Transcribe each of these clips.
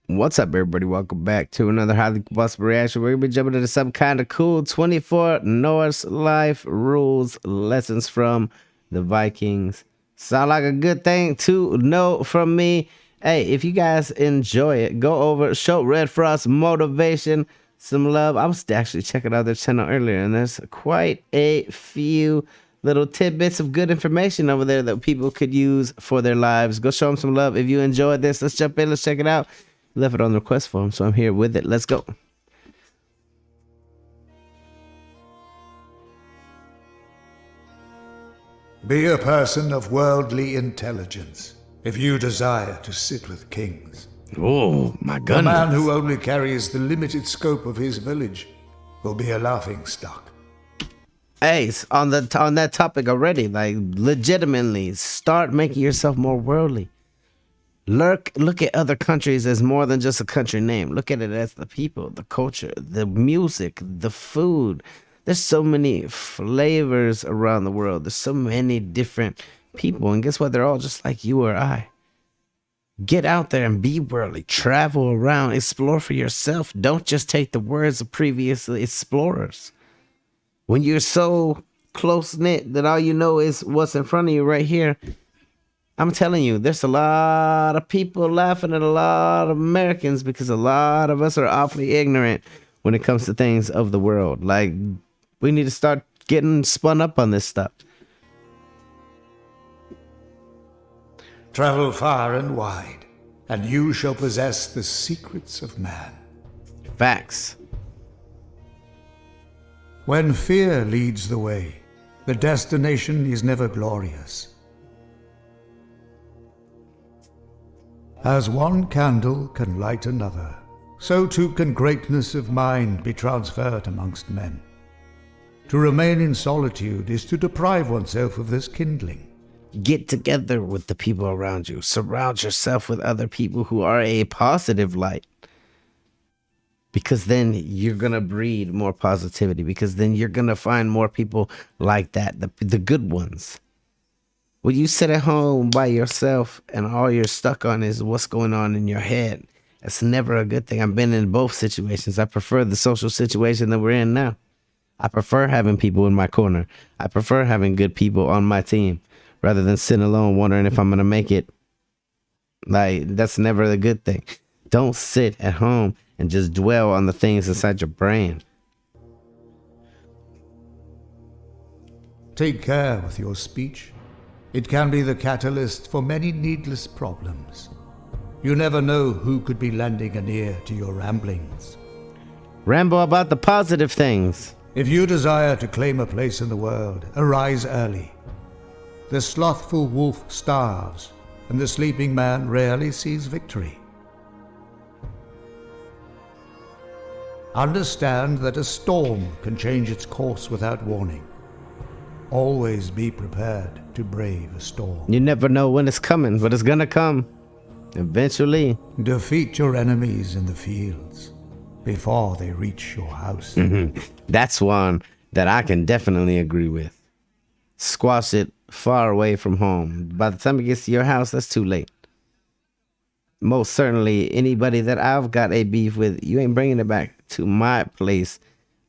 What's up, everybody? Welcome back to another highly combustible reaction. We're gonna be jumping into some kind of cool 24 Norse life rules lessons from the Vikings. Sound like a good thing to know from me. Hey, if you guys enjoy it, go over, show Red Frost motivation some love. I was actually checking out their channel earlier, and there's quite a few little tidbits of good information over there that people could use for their lives. Go show them some love. If you enjoyed this, let's jump in. Let's check it out. Left it on the request form, so I'm here with it. Let's go. Be a person of worldly intelligence if you desire to sit with kings. Oh, my A goodness. man who only carries the limited scope of his village will be a laughingstock. Hey, on that topic already, like legitimately, start making yourself more worldly. Look at other countries as more than just a country name. Look at it as the people, the culture, the music, the food. There's so many flavors around the world. There's so many different people. And guess what? They're all just like you or I. Get out there and be worldly. Travel around. Explore for yourself. Don't just take the words of previous explorers. When you're so close-knit that all you know is what's in front of you right here, I'm telling you, there's a lot of people laughing at a lot of Americans because a lot of us are awfully ignorant when it comes to things of the world. Like, we need to start getting spun up on this stuff. Travel far and wide, and you shall possess the secrets of man. Facts. When fear leads the way, the destination is never glorious. As one candle can light another, so too can greatness of mind be transferred amongst men. To remain in solitude is to deprive oneself of this kindling. Get together with the people around you. Surround yourself with other people who are a positive light. Because then you're going to breed more positivity. Because then you're going to find more people like that, the good ones. When you sit at home by yourself and all you're stuck on is what's going on in your head, it's never a good thing. I've been in both situations. I prefer the social situation that we're in now. I prefer having people in my corner. I prefer having good people on my team rather than sitting alone wondering if I'm going to make it. Like, that's never a good thing. Don't sit at home and just dwell on the things inside your brain. Take care with your speech. It can be the catalyst for many needless problems. You never know who could be lending an ear to your ramblings. Ramble about the positive things. If you desire to claim a place in the world, arise early. The slothful wolf starves, and the sleeping man rarely sees victory. Understand that a storm can change its course without warning. Always be prepared to brave a storm. You never know when it's coming, but it's gonna come. Eventually. Defeat your enemies in the fields before they reach your house. That's one that I can definitely agree with. Squash it far away from home. By the time it gets to your house, that's too late. Most certainly, anybody that I've got a beef with, you ain't bringing it back to my place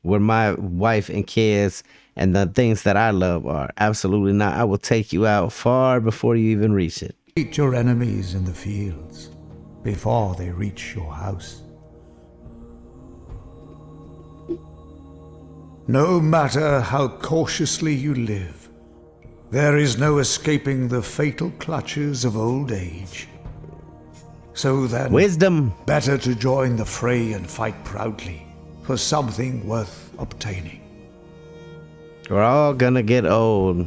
where my wife and kids and the things that I love are. Absolutely not. I will take you out far before you even reach it. Defeat your enemies in the fields before they reach your house. No matter how cautiously you live, there is no escaping the fatal clutches of old age. So then, Wisdom. better to join the fray and fight proudly for something worth obtaining. We're all gonna get old.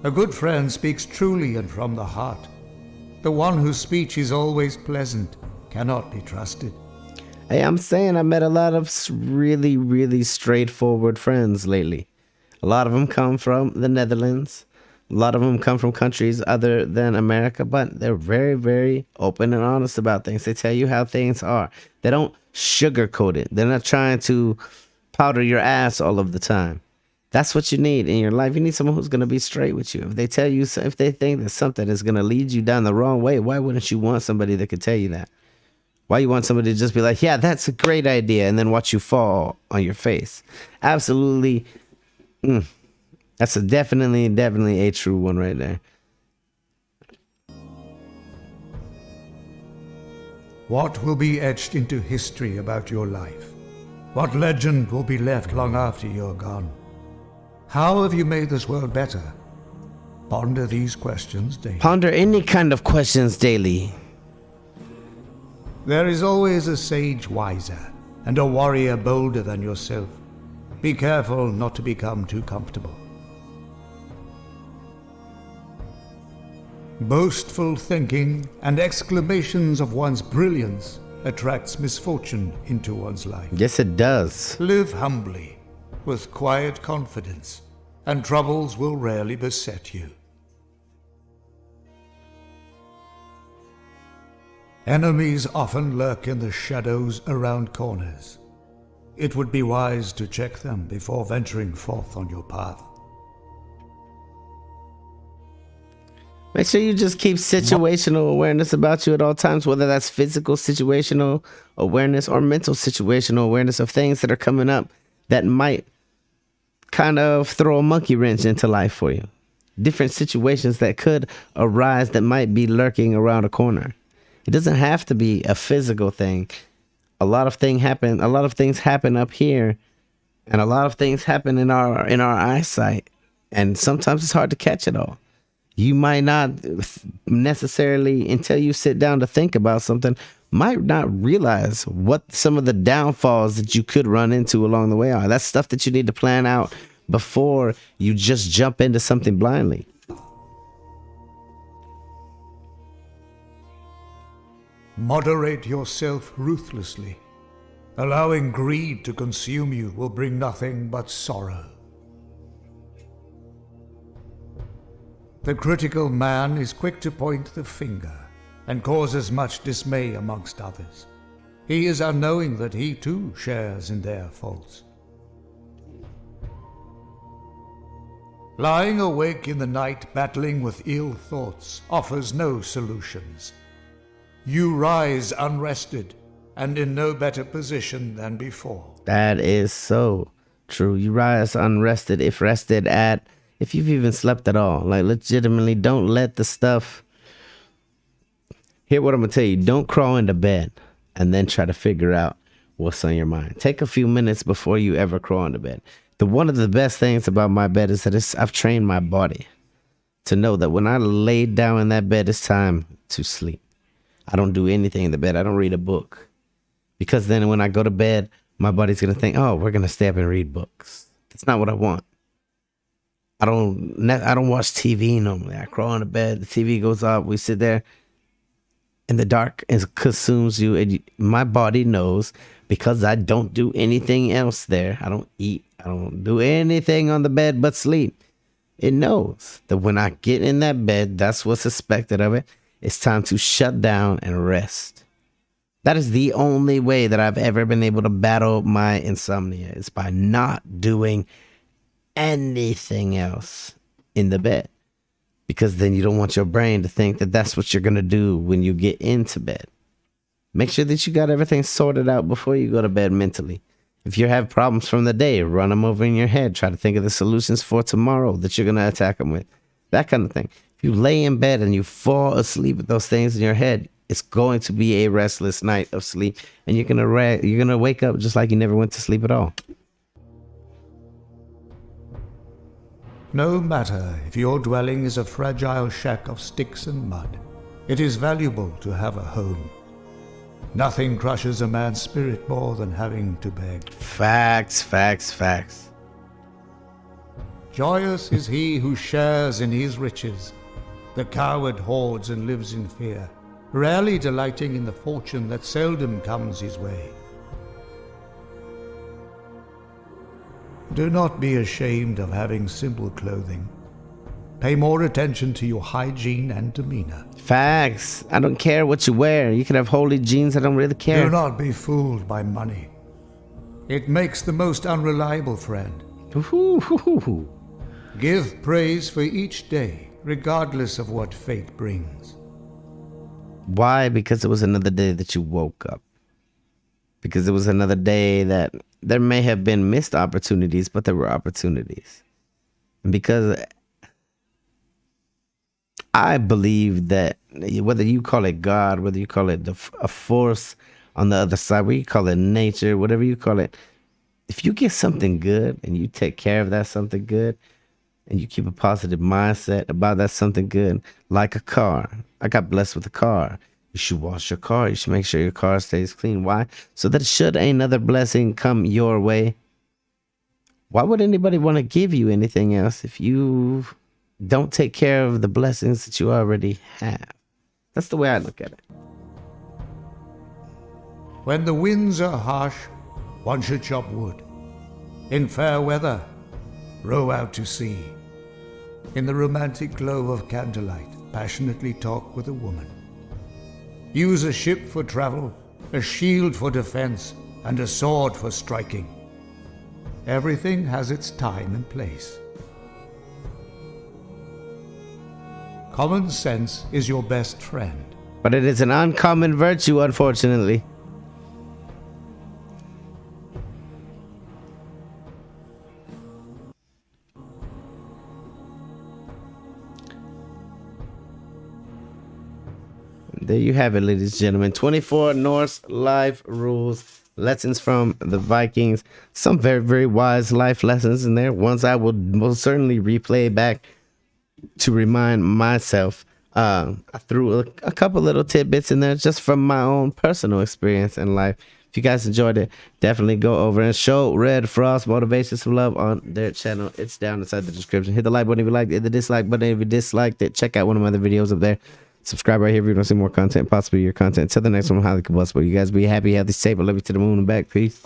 A good friend speaks truly and from the heart. The one whose speech is always pleasant cannot be trusted. Hey, I'm saying I met a lot of really, really straightforward friends lately. A lot of them come from the Netherlands. A lot of them come from countries other than America, but they're very, very open and honest about things. They tell you how things are. They don't sugarcoat it. They're not trying to powder your ass all of the time. That's what you need in your life. You need someone who's going to be straight with you. If they tell you, if they think that something is going to lead you down the wrong way, why wouldn't you want somebody that could tell you that? Why you want somebody to just be like, yeah, that's a great idea, and then watch you fall on your face? Absolutely. That's definitely a true one right there. What will be etched into history about your life? What legend will be left long after you're gone? How have you made this world better? Ponder these questions daily. Ponder any kind of questions daily. There is always a sage wiser and a warrior bolder than yourself. Be careful not to become too comfortable. Boastful thinking and exclamations of one's brilliance attracts misfortune into one's life. Yes, it does. Live humbly, with quiet confidence, and troubles will rarely beset you. Enemies often lurk in the shadows around corners. It would be wise to check them before venturing forth on your path. Make sure you just keep situational awareness about you at all times, whether that's physical situational awareness or mental situational awareness of things that are coming up that might kind of throw a monkey wrench into life for you. Different situations that could arise that might be lurking around a corner. It doesn't have to be a physical thing. A lot of things happen up here, and a lot of things happen in our eyesight, and sometimes it's hard to catch it all. You might not necessarily, until you sit down to think about something, might not realize what some of the downfalls that you could run into along the way are. That's stuff that you need to plan out before you just jump into something blindly. Moderate yourself ruthlessly. Allowing greed to consume you will bring nothing but sorrow. The critical man is quick to point the finger and causes much dismay amongst others. He is unknowing that he too shares in their faults. Lying awake in the night battling with ill thoughts offers no solutions. You rise unrested and in no better position than before. That is so true. You rise unrested if you've even slept at all. Like, legitimately, don't let the stuff... Hear what I'm going to tell you. Don't crawl into bed and then try to figure out what's on your mind. Take a few minutes before you ever crawl into bed. One of the best things about my bed is that I've trained my body to know that when I lay down in that bed, it's time to sleep. I don't do anything in the bed. I don't read a book. Because then when I go to bed, my body's going to think, oh, we're going to stay up and read books. That's not what I want. I don't watch TV normally. I crawl into bed, the TV goes off, we sit there in the dark and consumes you. And my body knows, because I don't do anything else there. I don't eat. I don't do anything on the bed but sleep. It knows that when I get in that bed, that's what's expected of it. It's time to shut down and rest. That is the only way that I've ever been able to battle my insomnia, is by not doing anything else in the bed. Because then you don't want your brain to think that that's what you're going to do when you get into bed. Make sure that you got everything sorted out before you go to bed mentally. If you have problems from the day, run them over in your head. Try to think of the solutions for tomorrow that you're going to attack them with. That kind of thing. If you lay in bed and you fall asleep with those things in your head, it's going to be a restless night of sleep. And you're going to wake up just like you never went to sleep at all. No matter if your dwelling is a fragile shack of sticks and mud, it is valuable to have a home. Nothing crushes a man's spirit more than having to beg. Facts, facts, facts. Joyous is he who shares in his riches. The coward hoards and lives in fear, rarely delighting in the fortune that seldom comes his way. Do not be ashamed of having simple clothing. Pay more attention to your hygiene and demeanor. Facts. I don't care what you wear. You can have holy jeans. I don't really care. Do not be fooled by money. It makes the most unreliable friend. Ooh. Give praise for each day, regardless of what fate brings. Why? Because it was another day that you woke up. Because it was another day that there may have been missed opportunities, but there were opportunities. And because I believe that whether you call it God, whether you call it a force on the other side, whether you call it nature, whatever you call it, if you get something good and you take care of that something good and you keep a positive mindset about that something good, like a car. I got blessed with a car. You should wash your car. You should make sure your car stays clean. Why? So that should another blessing come your way, why would anybody want to give you anything else if you don't take care of the blessings that you already have? That's the way I look at it. When the winds are harsh, one should chop wood. In fair weather, row out to sea. In the romantic glow of candlelight, passionately talk with a woman. Use a ship for travel, a shield for defense, and a sword for striking. Everything has its time and place. Common sense is your best friend. But it is an uncommon virtue, unfortunately. There you have it, ladies and gentlemen. 24 Norse life rules, lessons from the Vikings. Some very, very wise life lessons in there. Ones I will most certainly replay back to remind myself. I threw a couple little tidbits in there just from my own personal experience in life. If you guys enjoyed it, definitely go over and show Red Frost Motivation some love on their channel. It's down inside the description. Hit the like button if you liked it, the dislike button if you disliked it. Check out one of my other videos up there. Subscribe right here if you want to see more content, possibly your content. Till the next one, highly combustible. You guys be happy, healthy, safe. I love you to the moon and back. Peace.